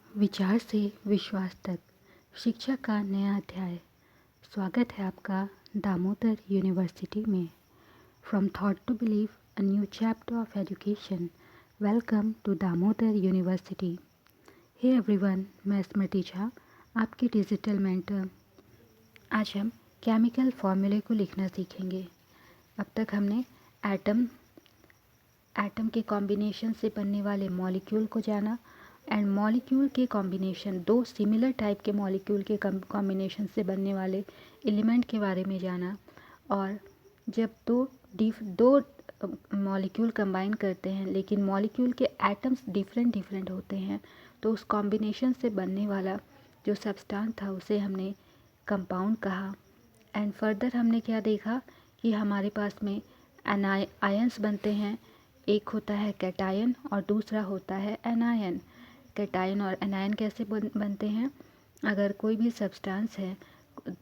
विचार से विश्वास तक शिक्षा का नया अध्याय। स्वागत है आपका दामोदर यूनिवर्सिटी में। From thought to believe a new chapter of education. Welcome to Damodar university. Hey everyone, मैं स्मृति झा, आपकी डिजिटल मेंटर। आज हम केमिकल फॉर्मूले को लिखना सीखेंगे। अब तक हमने एटम के कॉम्बिनेशन से बनने वाले मॉलिक्यूल को जाना एंड मॉलिक्यूल के कॉम्बिनेशन, दो सिमिलर टाइप के मॉलिक्यूल के कॉम्बिनेशन से बनने वाले एलिमेंट के बारे में जाना। और जब दो मॉलिक्यूल कंबाइन करते हैं लेकिन मॉलिक्यूल के एटम्स डिफरेंट होते हैं, तो उस कॉम्बिनेशन से बनने वाला जो सब्सटेंस था उसे हमने कंपाउंड कहा। एंड फर्दर हमने क्या देखा कि हमारे पास में आयंस बनते हैं। एक होता है कैटायन और दूसरा होता है एनायन। कैटायन और एनायन कैसे बनते हैं? अगर कोई भी सब्सटेंस है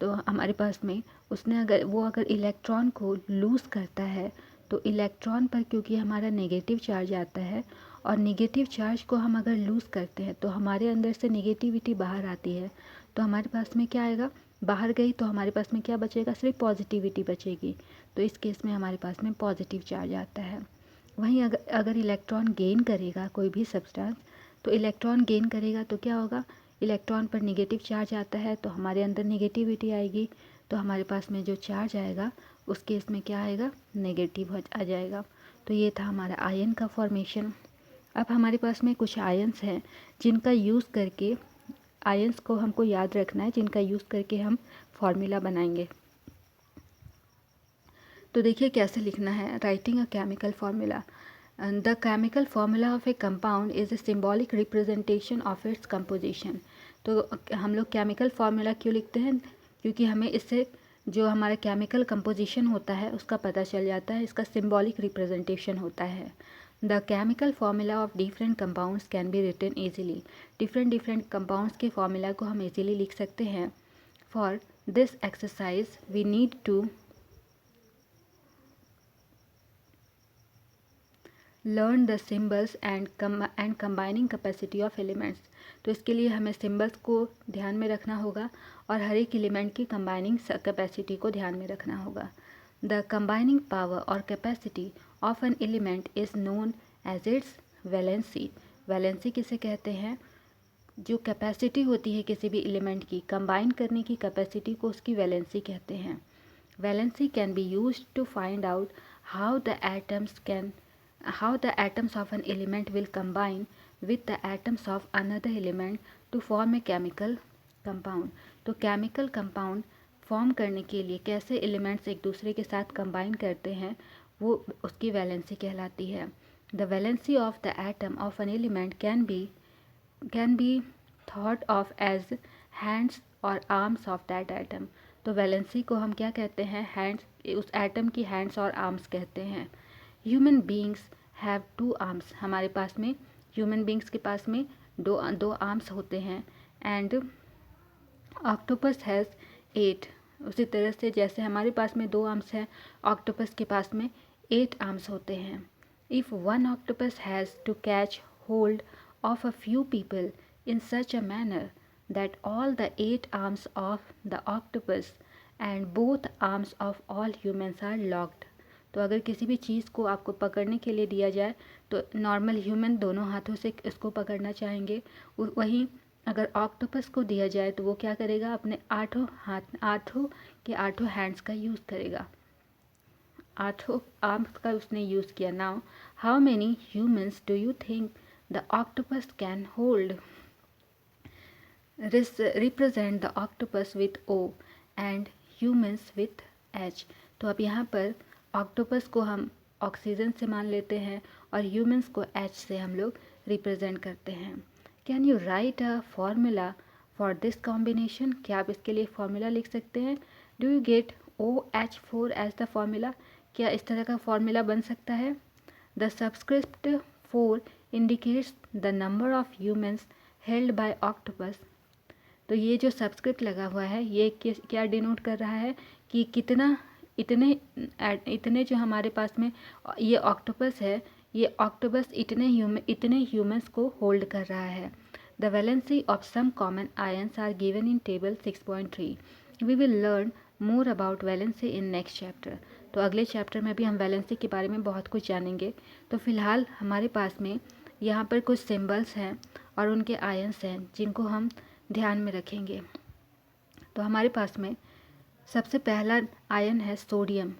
तो हमारे पास में उसने अगर इलेक्ट्रॉन को लूज़ करता है तो इलेक्ट्रॉन पर क्योंकि हमारा नेगेटिव चार्ज आता है, और नेगेटिव चार्ज को हम अगर लूज़ करते हैं तो हमारे अंदर से नेगेटिविटी बाहर आती है। तो हमारे पास में क्या आएगा? बाहर गई तो हमारे पास में क्या बचेगा? सिर्फ पॉजिटिविटी बचेगी। तो इस केस में हमारे पास में पॉजिटिव चार्ज आता है। वहीं अगर इलेक्ट्रॉन गेन करेगा कोई भी सब्सटेंस, तो इलेक्ट्रॉन गेन करेगा तो क्या होगा? इलेक्ट्रॉन पर नेगेटिव चार्ज आता है तो हमारे अंदर नेगेटिविटी आएगी, तो हमारे पास में जो चार्ज आएगा उस केस में क्या आएगा? नेगेटिव आ जाएगा। तो ये था हमारा आयन का फॉर्मेशन। अब हमारे पास में कुछ आयंस हैं जिनका यूज़ करके, आयंस को हमको याद रखना है, जिनका यूज़ करके हम फॉर्मूला बनाएंगे। तो देखिए कैसे लिखना है। Writing a chemical formula. The chemical formula of A compound is a symbolic representation of its composition. तो हम लोग केमिकल फार्मूला क्यों लिखते हैं? क्योंकि हमें इससे जो हमारा केमिकल कंपोजिशन होता है उसका पता चल जाता है, इसका सिम्बॉलिक रिप्रेजेंटेशन होता है। The chemical formula of different compounds can be written easily. Different compounds के फार्मूला को हम ईजिली लिख सकते हैं। For this exercise we need to learn the symbols and combining capacity of elements. तो इसके लिए हमें सिम्बल्स को ध्यान में रखना होगा और हर एक एलिमेंट की कंबाइनिंग कैपेसिटी को ध्यान में रखना होगा। द कंबाइनिंग पावर और capacity of an element is known as its valency. Valency किसे कहते हैं? जो कैपेसिटी होती है किसी भी एलिमेंट की कंबाइन करने की कैपेसिटी को उसकी वैलेंसी कहते हैं। Valency can be used to find out how the atoms of an element will combine with the atoms of another element to form a chemical compound। तो chemical compound फॉर्म करने के लिए कैसे elements एक दूसरे के साथ कंबाइन करते हैं वो उसकी वैलेंसी कहलाती है। The valency of the atom of an element can be thought of as hands और आर्म्स ऑफ दैट एटम। तो वैलेंसी को हम क्या कहते हैं? हैंड्स, उस एटम की हैंड्स और आर्म्स कहते हैं। Human beings have two arms. हमारे पास में ह्यूमन बींग्स के पास में दो आर्म्स होते हैं। And octopus has 8। उसी तरह से जैसे हमारे पास में 2 आर्म्स हैं, ऑक्टोपस के पास में 8 आर्म्स होते हैं। If one octopus has to catch hold of a few people in such a manner that all the 8 arms of the octopus and both arms of all humans are locked। तो अगर किसी भी चीज़ को आपको पकड़ने के लिए दिया जाए तो नॉर्मल ह्यूमन दोनों हाथों से इसको पकड़ना चाहेंगे। वहीं अगर ऑक्टोपस को दिया जाए तो वो क्या करेगा? अपने 8 के 8 हैंड्स का यूज़ करेगा, 8 आर्म्स का उसने यूज़ किया। Now how many humans do you think the octopus can hold? Represent the octopus with O and humans with H। तो अब यहाँ पर ऑक्टोपस को हम ऑक्सीजन से मान लेते हैं और ह्यूमन्स को H से हम लोग रिप्रेजेंट करते हैं। Can you write a formula for this combination? क्या आप इसके लिए फॉर्मूला लिख सकते हैं? Do you get OH4 as the formula? क्या इस तरह का फॉर्मूला बन सकता है? The subscript 4 indicates the number of humans held by octopus. तो ये जो सबस्क्रिप्ट लगा हुआ है ये क्या डिनोट कर रहा है कि इतने जो हमारे पास में ये ऑक्टोपस है, ये ऑक्टोपस इतने ह्यूमंस को होल्ड कर रहा है। The valency of some common ions are given in table 6.3. We will learn more about valency in next chapter. तो अगले चैप्टर में भी हम वैलेंसी के बारे में बहुत कुछ जानेंगे. तो फिलहाल हमारे पास में यहाँ पर कुछ सिंबल्स हैं और उनके आयन्स हैं जिनको हम ध्यान में रखेंगे. तो हमारे पास में सबसे पहला आयन है सोडियम.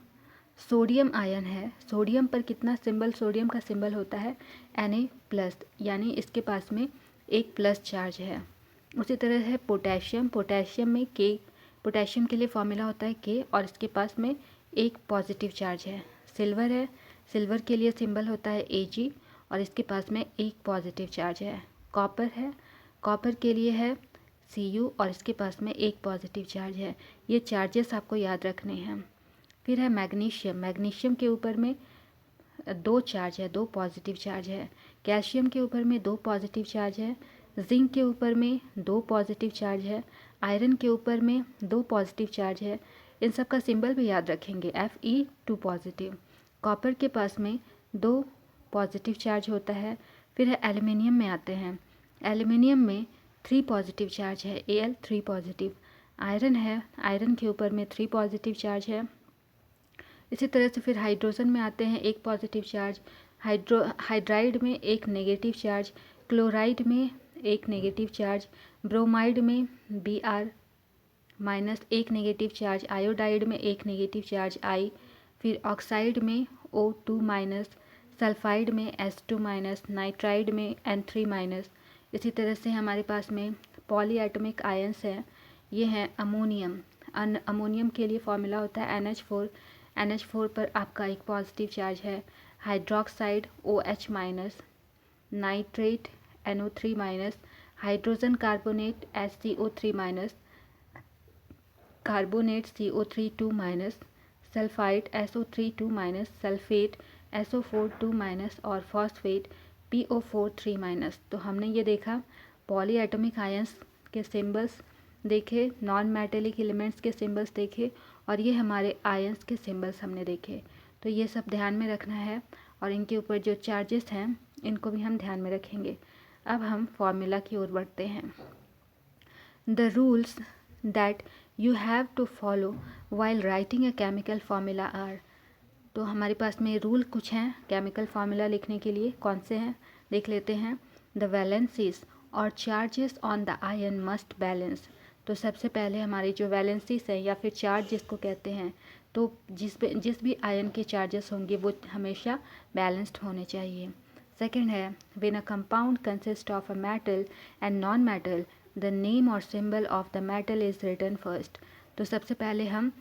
सोडियम आयन है. सोडियम पर कितना सिंबल, सोडियम का सिंबल होता है Na+, यानी इसके पास में एक प्लस चार्ज है. उसी तरह है पोटेशियम. पोटेशियम में के, पोटेशियम के लिए फॉर्मूला होता है के और इसके पास में एक पॉजिटिव चार्ज है. सिल्वर है. सिल्वर के लिए सिंबल होता है Ag और इसके पास में एक पॉजिटिव चार्ज है. कॉपर है. कॉपर के लिए है Cu और इसके पास में एक पॉजिटिव चार्ज है. ये चार्जेस आपको याद रखने हैं. फिर है मैग्नीशियम. मैग्नीशियम के ऊपर में दो चार्ज है, दो पॉजिटिव चार्ज है. कैल्शियम के ऊपर में दो पॉजिटिव चार्ज है. जिंक के ऊपर में दो पॉजिटिव चार्ज है. आयरन के ऊपर में दो पॉजिटिव चार्ज है. इन सब का सिंबल भी याद रखेंगे, Fe 2 पॉजिटिव. कॉपर के पास में दो पॉजिटिव चार्ज होता है. फिर है एल्युमिनियम में आते हैं. एल्युमिनियम में 3 पॉजिटिव चार्ज है, Al 3 पॉजिटिव. आयरन है. आयरन के ऊपर में 3 पॉजिटिव चार्ज है. इसी तरह से फिर हाइड्रोजन में आते हैं, एक पॉजिटिव चार्ज. हाइड्राइड में एक नेगेटिव चार्ज. क्लोराइड में एक नेगेटिव चार्ज. ब्रोमाइड में Br- एक नेगेटिव चार्ज. आयोडाइड में एक नेगेटिव चार्ज I. फिर ऑक्साइड में O2-. सल्फाइड में S2-. नाइट्राइड में N3-. इसी तरह से हमारे पास में पॉली एटॉमिक आयंस हैं. ये हैं अमोनियम. अमोनियम के लिए फॉर्मूला होता है NH4. NH4 पर आपका एक पॉजिटिव चार्ज है. Hydroxide OH-. Nitrate NO3-. Hydrogen carbonate HCO3-. Carbonate CO3 sulphide SO3 sulphate SO4 और फॉस्फेट PO4 तो हमने ये देखा पॉली एटॉमिक आयंस के सिंबल्स देखे, नॉन मेटेलिक एलिमेंट्स के सिंबल्स देखे और ये हमारे आयंस के सिंबल्स हमने देखे. तो ये सब ध्यान में रखना है और इनके ऊपर जो चार्जेस हैं इनको भी हम ध्यान में रखेंगे. अब हम फॉर्मूला की ओर बढ़ते हैं. The rules that you have to follow while writing a chemical formula are. तो हमारे पास में रूल कुछ हैं केमिकल फार्मूला लिखने के लिए. कौन से हैं देख लेते हैं. द वैलेंसीज और charges on the ion must balance. तो सबसे पहले हमारी जो वैलेंसीज हैं या फिर चार्ज जिसको कहते हैं, तो जिस भी आयन के चार्जेस होंगे वो हमेशा बैलेंस्ड होने चाहिए. सेकेंड है when a compound consist of a metal and non metal the name और symbol of the metal is written first. तो सबसे पहले हम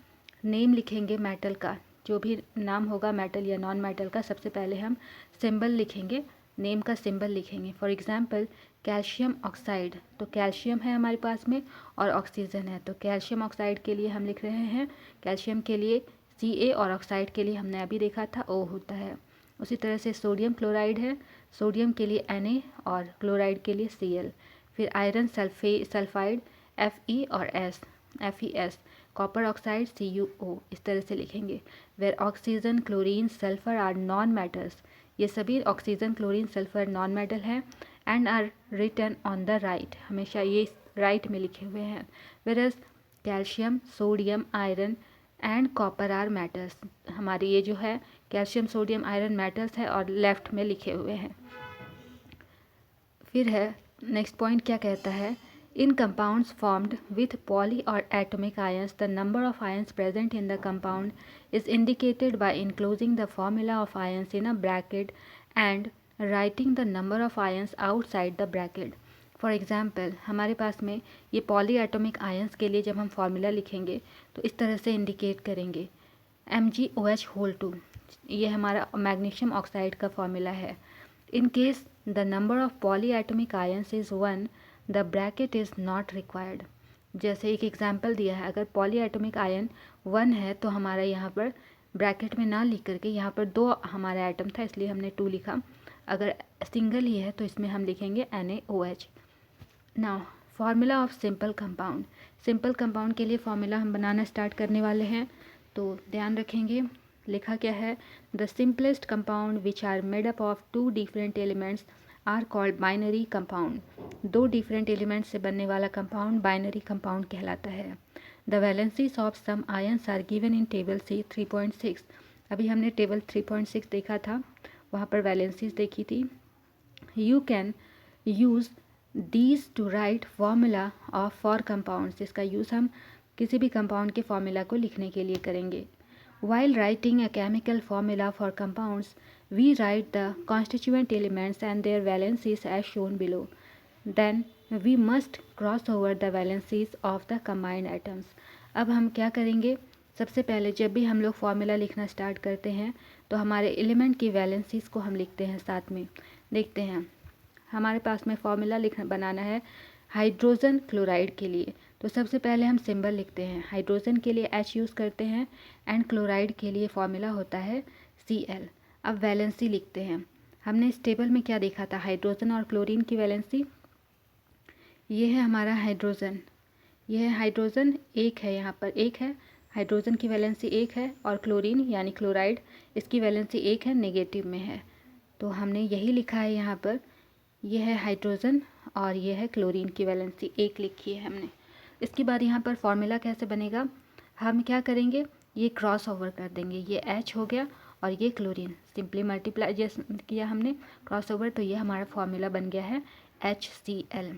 नेम लिखेंगे मेटल का. जो भी नाम होगा मेटल या नॉन मेटल का, सबसे पहले हम सिंबल लिखेंगे, नेम का सिंबल लिखेंगे. For example calcium oxide. तो कैल्शियम है हमारे पास में और ऑक्सीजन है. तो कैल्शियम ऑक्साइड के लिए हम लिख रहे हैं, कैल्शियम के लिए Ca और ऑक्साइड के लिए हमने अभी देखा था O होता है. उसी तरह से सोडियम क्लोराइड है. सोडियम के लिए Na और क्लोराइड के लिए Cl. फिर आयरन सल्फाइड Fe और S, FeS. Copper oxide CuO. इस तरह से लिखेंगे. Where oxygen chlorine sulphur are non metals. ये सभी oxygen chlorine sulphur non metal हैं and are written on the right. हमेशा ये राइट में लिखे हुए हैं. Whereas calcium sodium iron and copper are metals. हमारी ये जो है कैल्शियम सोडियम आयरन मेटल्स है और लेफ्ट में लिखे हुए हैं. फिर है नेक्स्ट पॉइंट क्या कहता है. In compounds formed with poly or atomic ions, the number of ions present in the compound is indicated by enclosing the formula of ions in a bracket and writing the number of ions outside the bracket. For example हमारे पास में ये poly atomic ions के लिए जब हम formula लिखेंगे तो इस तरह से इंडिकेट करेंगे. MgOH2 ये हमारा मैग्नीशियम ऑक्साइड का फार्मूला है. In case the number of poly atomic ions is 1 the bracket is not required. जैसे एक एग्जाम्पल दिया है, अगर पॉली एटॉमिक आयन 1 है तो हमारा यहाँ पर ब्रैकेट में ना लिख करके यहाँ पर 2 हमारा एटम था इसलिए हमने 2 लिखा. अगर सिंगल ही है तो इसमें हम लिखेंगे NaOH. Now formula of simple compound. Simple compound के लिए फार्मूला हम बनाना स्टार्ट करने वाले हैं, तो ध्यान रखेंगे. लिखा क्या है. The simplest compound which are made up of 2 different elements are called binary compound. दो डिफरेंट एलिमेंट से बनने वाला कंपाउंड बाइनरी कंपाउंड कहलाता है। The valencies of some ions are given in table C 3.6। अभी हमने टेबल 3.6 देखा था, वहाँ पर वैलेंसीज देखी थी। You can use these two right formula of for compounds. इसका यूज़ हम किसी भी कंपाउंड के फार्मूला को लिखने के लिए करेंगे। While writing a chemical formula for compounds, we write the constituent elements and their valencies as shown below. Then we must cross over the valencies of the combined atoms. अब हम क्या करेंगे, सबसे पहले जब भी हम लोग फार्मूला लिखना स्टार्ट करते हैं तो हमारे एलिमेंट की वैलेंसीज को हम लिखते हैं साथ में। देखते हैं, हमारे पास में फार्मूला बनाना है हाइड्रोजन क्लोराइड के लिए। तो सबसे पहले हम सिंबल लिखते हैं। हाइड्रोजन के लिए H यूज़ करते हैं एंड क्लोराइड के लिए फॉर्मूला होता है Cl। अब वैलेंसी लिखते हैं। हमने इस टेबल में क्या देखा था, हाइड्रोजन और क्लोरीन की वैलेंसी। ये है हमारा हाइड्रोजन, ये है हाइड्रोजन, एक है यहाँ पर, एक है हाइड्रोजन की वैलेंसी एक है, और क्लोरीन यानी क्लोराइड इसकी वैलेंसी एक है, नेगेटिव में है। तो हमने यही लिखा है यहाँ पर, ये है हाइड्रोजन और ये है क्लोरीन की वैलेंसी एक लिखी है हमने। इसके बाद यहाँ पर फॉर्मूला कैसे बनेगा, हम क्या करेंगे, ये क्रॉस ओवर कर देंगे, ये H हो गया और ये क्लोरीन, सिंपली मल्टीप्लाई जैसे किया हमने क्रॉस ओवर, तो ये हमारा फॉर्मूला बन गया है HCl।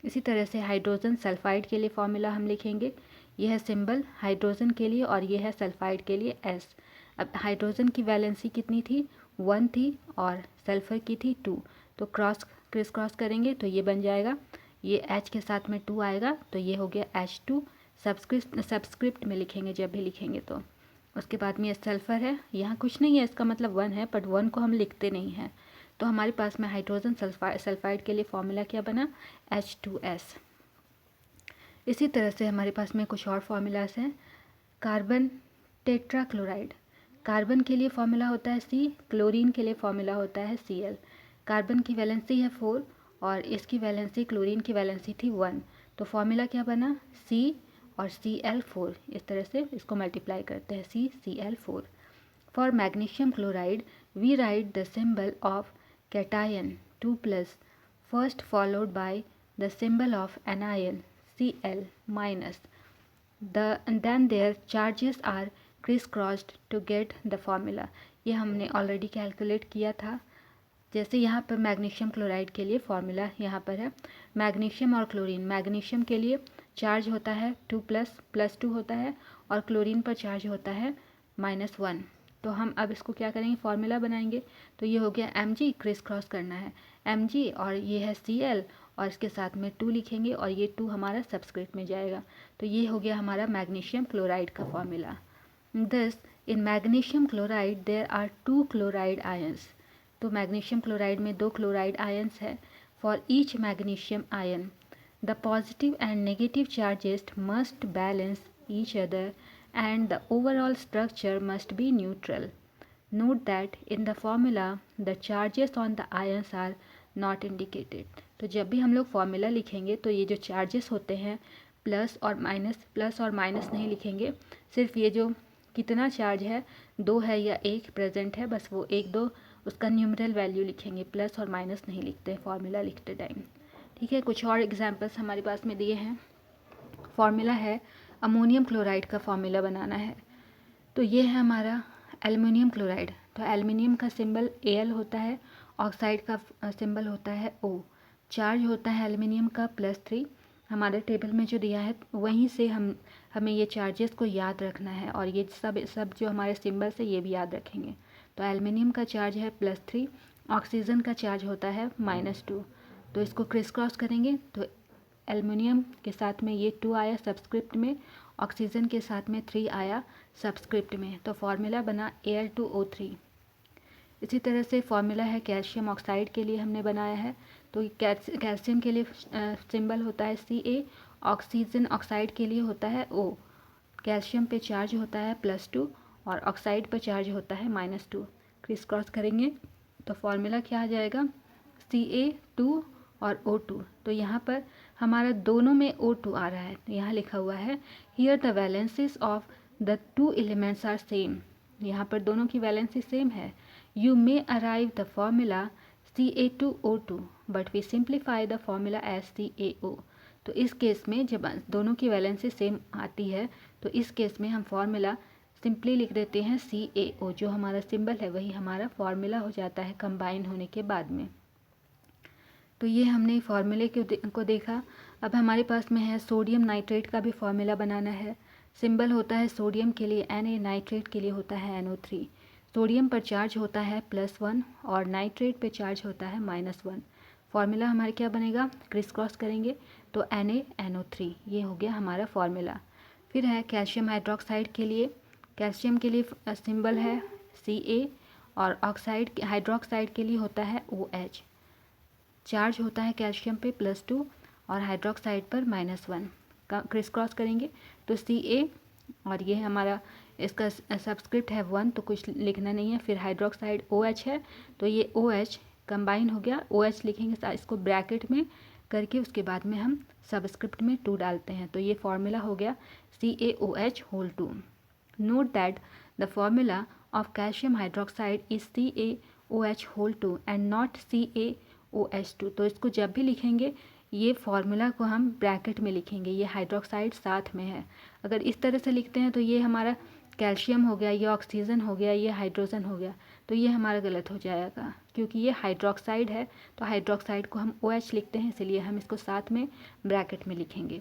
इसी तरह से हाइड्रोजन सल्फाइड के लिए फॉर्मूला हम लिखेंगे, ये है सिंबल हाइड्रोजन के लिए और ये है सल्फाइड के लिए S। अब हाइड्रोजन की वैलेंसी कितनी थी, 1 थी और सल्फर की थी 2, तो क्रिस क्रॉस करेंगे तो ये बन जाएगा, ये H के साथ में 2 आएगा तो ये हो गया H2। सबस्क्रिप्ट में लिखेंगे जब भी लिखेंगे तो। उसके बाद में ये सल्फ़र है, यहाँ कुछ नहीं है, इसका मतलब 1 है, बट 1 को हम लिखते नहीं हैं। तो हमारे पास में हाइड्रोजन सल्फाइड के लिए फॉर्मूला क्या बना, H2S। इसी तरह से हमारे पास में कुछ और फार्मूलाज हैं। कार्बन टेट्राक्लोराइड, कार्बन के लिए फॉर्मूला होता है C, क्लोरीन के लिए फॉर्मूला होता है Cl। कार्बन की वैलेंसी है 4 और इसकी वैलेंसी क्लोरीन की वैलेंसी थी 1, तो फॉर्मूला क्या बना, C और Cl4। इस तरह से इसको मल्टीप्लाई करते हैं, CCl4। For magnesium chloride we write the symbol of cation 2+, first followed by the symbol of anion Cl-, then their charges are criss-crossed to get the formula। ये हमने ऑलरेडी कैलकुलेट किया था। जैसे यहाँ पर मैग्नीशियम क्लोराइड के लिए formula यहाँ पर है, मैग्नीशियम और क्लोरीन, मैग्नीशियम के लिए चार्ज होता है 2+, +2 होता है, और क्लोरीन पर चार्ज होता है -1। तो हम अब इसको क्या करेंगे, फॉर्मूला बनाएंगे। तो ये हो गया Mg, क्रिस क्रॉस करना है Mg, और ये है Cl और इसके साथ में 2 लिखेंगे और ये 2 हमारा सबस्क्रिप्ट में जाएगा। तो ये हो गया हमारा मैग्नीशियम क्लोराइड का formula. This in magnesium chloride there are 2 chloride ions. तो मैग्नीशियम क्लोराइड में 2 क्लोराइड आयंस है। For each magnesium ion the positive and negative charges must balance each other and the overall structure must be neutral. Note that in the formula the charges on the ions are not indicated। तो जब भी हम लोग formula लिखेंगे तो ये जो charges होते हैं प्लस और माइनस नहीं लिखेंगे, सिर्फ ये जो कितना चार्ज है 2 है या 1 प्रेजेंट है, बस वो 1 2 उसका न्यूमरल वैल्यू लिखेंगे, प्लस और माइनस नहीं लिखते हैं फॉर्मूला लिखते टाइम। ठीक है, कुछ और एग्जांपल्स हमारे पास में दिए हैं। फॉर्मूला है अमोनियम क्लोराइड का फॉर्मूला बनाना है। तो ये है हमारा एल्युमिनियम क्लोराइड। तो एल्युमिनियम का सिंबल Al होता है, ऑक्साइड का सिंबल होता है O, चार्ज होता है एल्युमिनियम का +3। हमारे टेबल में जो दिया है वहीं से हमें ये चार्जेस को याद रखना है, और ये सब जो हमारे सिंबल्स है ये भी याद रखेंगे। तो एल्युमिनियम का चार्ज है +3, ऑक्सीजन का चार्ज होता है -2। तो इसको क्रिस क्रॉस करेंगे तो एल्युमिनियम के साथ में ये 2 आया सबस्क्रिप्ट में, ऑक्सीजन के साथ में 3 आया सबस्क्रिप्ट में, तो फॉर्मूला बना Al2O3। इसी तरह से फॉर्मूला है कैल्शियम ऑक्साइड के लिए हमने बनाया है। तो कैल्शियम के लिए सिंबल होता है Ca, ऑक्सीजन ऑक्साइड के लिए होता है O। कैल्शियम पे चार्ज होता है +2 और ऑक्साइड पर चार्ज होता है -2। क्रिस क्रॉस करेंगे तो फॉर्मूला क्या आ जाएगा, Ca2 और O2। तो यहाँ पर हमारा दोनों में O2 आ रहा है, तो यहाँ लिखा हुआ है here the valencies of the 2 elements are same. यहाँ पर दोनों की वैलेंसी सेम है। You may arrive the formula CA2O2 but we simplify the formula as CaO। तो इस केस में जब दोनों की वैलेंसी सेम आती है तो इस केस में हम फॉर्मूला सिंपली लिख देते हैं CaO, जो हमारा सिंबल है वही हमारा फॉर्मूला हो जाता है कंबाइन होने के बाद में। तो ये हमने फार्मूले को देखा। अब हमारे पास में है सोडियम नाइट्रेट का भी फार्मूला बनाना है। सिंबल होता है सोडियम के लिए Na, नाइट्रेट के लिए होता है NO3। सोडियम पर चार्ज होता है +1 और नाइट्रेट पे चार्ज होता है -1। फार्मूला हमारे क्या बनेगा, क्रिस क्रॉस करेंगे तो NaNO3, ये हो गया हमारा फार्मूला। फिर है कैल्शियम हाइड्रोक्साइड के लिए। कैल्शियम के लिए सिंबल है Ca और ऑक्साइड हाइड्रोक्साइड के लिए होता है OH। चार्ज होता है कैल्शियम पे +2 और हाइड्रोक्साइड पर -1। क्रिस क्रॉस करेंगे तो Ca और ये हमारा इसका सब्सक्रिप्ट है 1 तो कुछ लिखना नहीं है। फिर हाइड्रोक्साइड OH है तो ये OH कंबाइन हो गया, OH लिखेंगे इसको ब्रैकेट में करके, उसके बाद में हम सबस्क्रिप्ट में 2 डालते हैं तो ये फार्मूला हो गया CaOH2। Note that the formula of calcium hydroxide is CaOH2 and not CaOH2। तो इसको जब भी लिखेंगे ये फार्मूला को हम ब्रैकेट में लिखेंगे, ये हाइड्रोक्साइड साथ में है। अगर इस तरह से लिखते हैं तो ये हमारा कैल्शियम हो गया, ये ऑक्सीजन हो गया, ये हाइड्रोजन हो गया, तो ये हमारा गलत हो जाएगा क्योंकि ये हाइड्रोक्साइड है। तो हाइड्रोक्साइड को हम OH लिखते हैं, इसलिए हम इसको साथ में ब्रैकेट में लिखेंगे।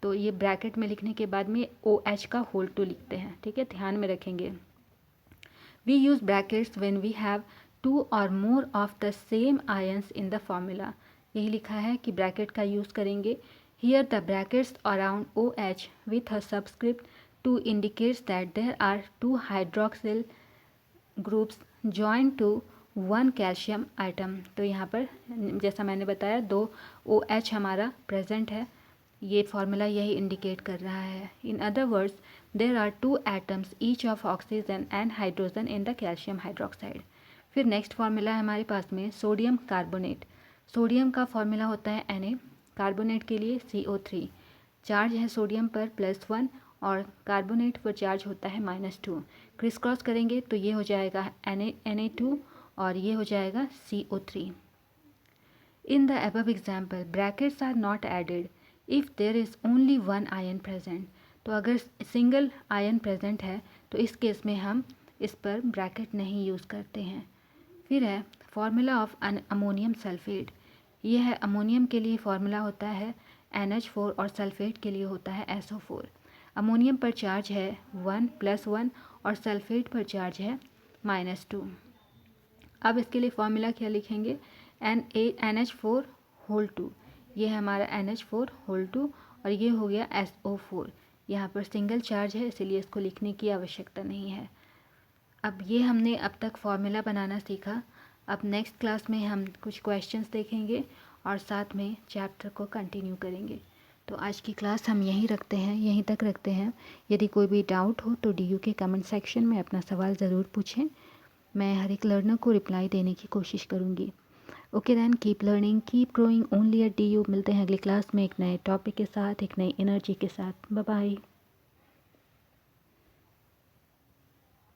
तो ये ब्रैकेट में लिखने के बाद में OH का होल2 लिखते हैं, ठीक है, ध्यान में रखेंगे। We use brackets when we have 2 और more of the same ions in the formula. यही लिखा है कि ब्रैकेट का यूज़ करेंगे। Here the brackets around OH with a subscript 2 indicates that there are 2 hydroxyl groups joined to 1 calcium atom। तो यहाँ पर जैसा मैंने बताया 2 OH हमारा प्रेजेंट है, ये फार्मूला यही इंडिकेट कर रहा है। In other words there are 2 atoms each of oxygen and hydrogen in the calcium hydroxide. फिर नेक्स्ट फार्मूला है हमारे पास में सोडियम कार्बोनेट। सोडियम का फार्मूला होता है Na, कार्बोनेट के लिए CO3। चार्ज है सोडियम पर +1 और कार्बोनेट पर चार्ज होता है -2। क्रिस क्रॉस करेंगे तो ये हो जाएगा Na2 और ये हो जाएगा CO3। In the above example brackets are not added if there is only 1 ion present. तो अगर सिंगल आयन प्रेजेंट है तो इस केस में हम इस पर ब्रैकेट नहीं यूज़ करते हैं। फिर है फार्मूला ऑफ अमोनियम सल्फेट। ये है अमोनियम के लिए फार्मूला होता है NH4 और सल्फेट के लिए होता है SO4। अमोनियम पर चार्ज है 1 +1 और सल्फेट पर चार्ज है -2। अब इसके लिए फार्मूला क्या लिखेंगे, NH4 ये है हमारा NH4 और ये हो गया SO4। यहाँ पर सिंगल चार्ज है इसलिए इसको लिखने की आवश्यकता नहीं है। अब ये हमने अब तक फार्मूला बनाना सीखा। अब नेक्स्ट क्लास में हम कुछ क्वेश्चंस देखेंगे और साथ में चैप्टर को कंटिन्यू करेंगे। तो आज की क्लास हम यहीं तक रखते हैं। यदि कोई भी डाउट हो तो DU के कमेंट सेक्शन में अपना सवाल ज़रूर पूछें, मैं हर एक लर्नर को रिप्लाई देने की कोशिश करूँगी। Okay then, keep learning, keep growing only at DU। मिलते हैं अगली क्लास में एक नए टॉपिक के साथ, एक नई एनर्जी के साथ। Bye bye.